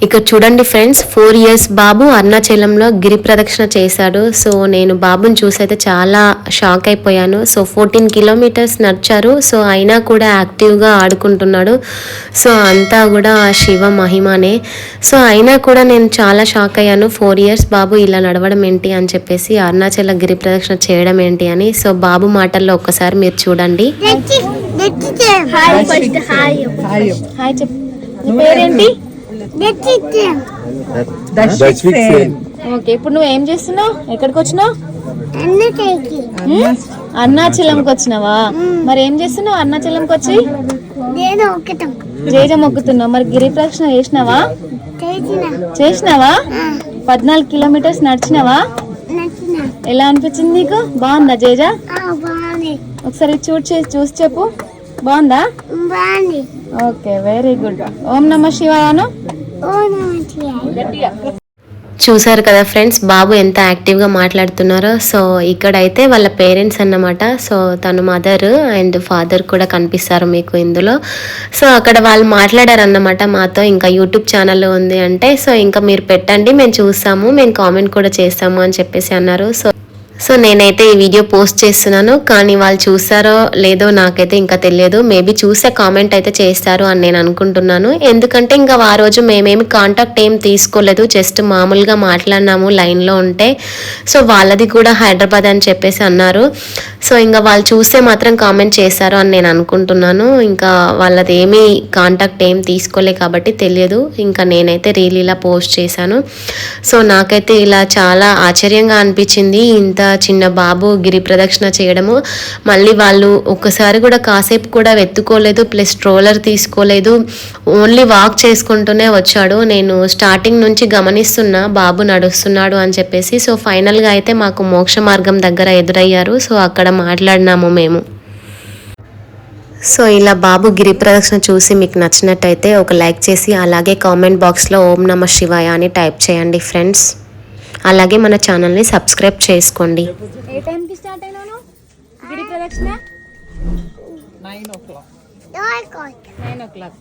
ఇక్కడ చూడండి friends, 4 years బాబు అరుణాచలంలో గిరి ప్రదక్షిణ చేశాడు. సో నేను బాబుని చూసైతే చాలా షాక్ అయిపోయాను. సో 14 kilometers నడిచారు. సో అయినా కూడా యాక్టివ్గా ఆడుకుంటున్నాడు. సో అంతా కూడా శివ మహిమనే. సో అయినా కూడా నేను చాలా షాక్ అయ్యాను. 4 years బాబు ఇలా నడవడం ఏంటి అని చెప్పేసి, అరుణాచల గిరి ప్రదక్షిణ చేయడం ఏంటి అని. సో బాబు మాటల్లో ఒక్కసారి మీరు చూడండి. పేరేంటి? ఓకే, ఇప్పుడు నువ్వు ఏం చేస్తున్నావు? ఎక్కడికి వచ్చినావు? అరుణాచలంకి వచ్చినావా? మరి ఏం చేస్తున్నావు అరుణాచలంకి వచ్చి? జేజ మొక్కుతున్నావు. మరి గిరి ప్రదక్షిణ చేసినావా? 14 kilometers నడిచినావా? ఎలా అనిపించింది నీకు? బాగుందా జేజ? ఒకసారి చూసి చెప్పు, బాగుందా? Okay, very good. ఓం నమః శివాయను. చూసారు కదా ఫ్రెండ్స్, బాబు ఎంత యాక్టివ్గా మాట్లాడుతున్నారో. సో ఇక్కడైతే వాళ్ళ పేరెంట్స్ అన్నమాట. సో తను మదర్ అండ్ ఫాదర్ కూడా కనిపిస్తారు మీకు ఇందులో. సో అక్కడ వాళ్ళు మాట్లాడారన్నమాట మాతో, ఇంకా యూట్యూబ్ ఛానల్ ఉంది అంటే, సో ఇంకా మీరు పెట్టండి, మేము చూస్తాము, మేము కామెంట్ కూడా చేస్తాము అని చెప్పేసి అన్నారు. సో నేనైతే ఈ వీడియో పోస్ట్ చేస్తున్నాను, కానీ వాళ్ళు చూస్తారో లేదో నాకైతే ఇంకా తెలియదు. మేబీ చూసే కామెంట్ అయితే చేస్తారు అని నేను అనుకుంటున్నాను. ఎందుకంటే ఇంకా ఆ రోజు మేమేమి కాంటాక్ట్ ఏం తీసుకోలేదు, జస్ట్ మామూలుగా మాట్లాడినాము లైన్లో ఉంటే. సో వాళ్ళది కూడా హైదరాబాద్ అని చెప్పేసి అన్నారు. సో ఇంకా వాళ్ళు చూస్తే మాత్రం కామెంట్ చేస్తారు అని నేను అనుకుంటున్నాను. ఇంకా వాళ్ళది ఏమీ కాంటాక్ట్ ఏం తీసుకోలే కాబట్టి తెలియదు. ఇంకా నేనైతే రీల్ ఇలా పోస్ట్ చేశాను. సో నాకైతే ఇలా చాలా ఆశ్చర్యంగా అనిపించింది, ఇంత చిన్న బాబు గిరి ప్రదక్షిణ చేయడము. మళ్ళీ వాళ్ళు ఒక్కసారి కూడా కాసేపు కూడా వెతుకోలేదు, ప్లస్ ట్రోలర్ తీసుకోలేదు, ఓన్లీ వాక్ చేసుకుంటూనే వచ్చాడు. నేను స్టార్టింగ్ నుంచి గమనిస్తున్నా బాబు నడుస్తున్నాడు అని చెప్పేసి. సో ఫైనల్గా అయితే మాకు మోక్ష మార్గం దగ్గర ఎదురయ్యారు. సో అక్కడ మాట్లాడినాము మేము. సో ఇలా బాబు గిరి ప్రదక్షిణ చూసి మీకు నచ్చినట్టయితే ఒక లైక్ చేసి, అలాగే కామెంట్ బాక్స్లో ఓం నమః శివాయ అని టైప్ చేయండి ఫ్రెండ్స్. అలాగే మన ఛానల్ని సబ్స్క్రైబ్ చేసుకోండి. ఏ టైంకి స్టార్ట్ అయినాను గిరి ప్రదక్షిణ? 9 o'clock.